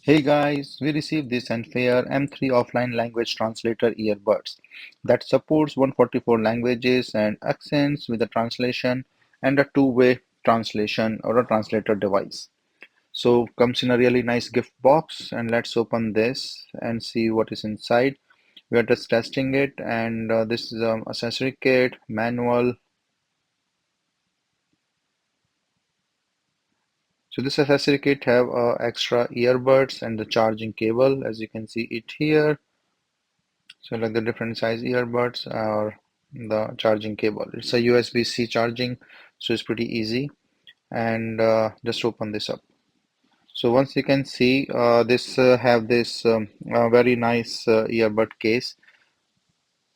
Hey guys, we received this Unfair M3 offline language translator earbuds that supports 144 languages and accents with a translation and a two-way translation or a translator device. So comes in a really nice gift box and let's open this and see what is inside. We are just testing it and this is accessory kit, manual. So this accessory kit have extra earbuds and the charging cable as you can see it here. So like the different size earbuds or the charging cable. It's a USB-C charging, so it's pretty easy. And just open this up. So once you can see, this have this very nice earbud case.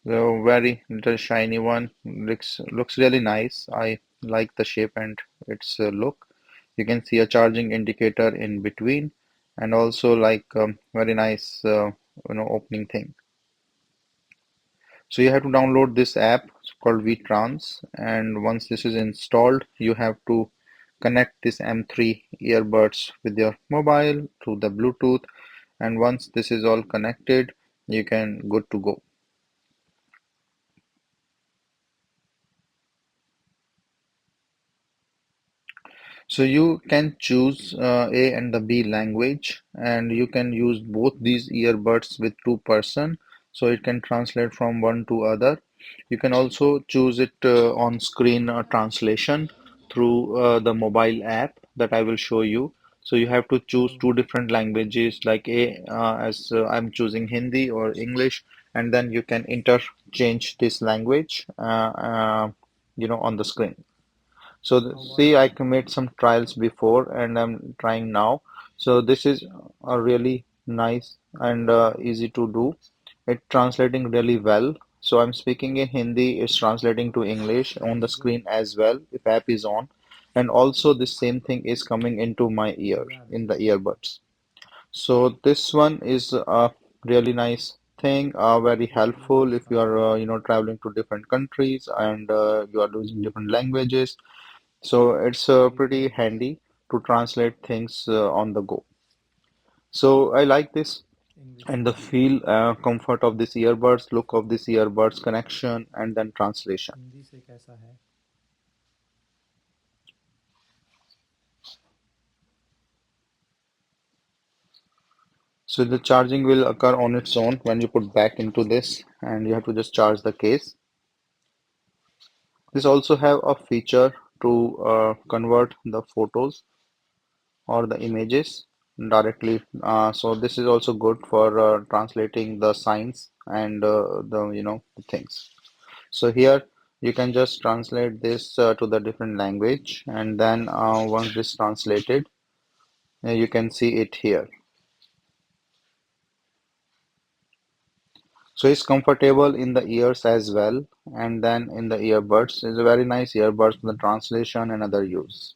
So very little shiny one. Looks really nice. I like the shape and its look. You can see a charging indicator in between, and also like very nice opening thing. So you have to download this app called VTrans, and once this is installed, you have to connect this M3 earbuds with your mobile through the Bluetooth, and once this is all connected, you can good to go. So you can choose A and the B language, and you can use both these earbuds with two-person, so it can translate from one to other. You can also choose it on screen translation through the mobile app that I will show you. So you have to choose two different languages, like A as I'm choosing Hindi or English, and then you can interchange this language, on the screen. So see, I made some trials before and I'm trying now. So this is a really nice and easy to do. It translating really well. So I'm speaking in Hindi, it's translating to English on the screen as well if app is on. And also the same thing is coming into my ear in the earbuds. So this one is a really nice thing, very helpful if you are traveling to different countries and you are using different languages. So it's pretty handy to translate things on the go. So I like this and the feel, comfort of this earbuds, look of this earbuds, connection, and then translation. So the charging will occur on its own when you put back into this, and you have to just charge the case. This also have a feature to convert the photos or the images directly. So this is also good for translating the signs and the things. So here you can just translate this to the different language, and then once this translated, you can see it here. So it's comfortable in the ears as well, and then in the earbuds. It's a very nice earbuds for the translation and other use.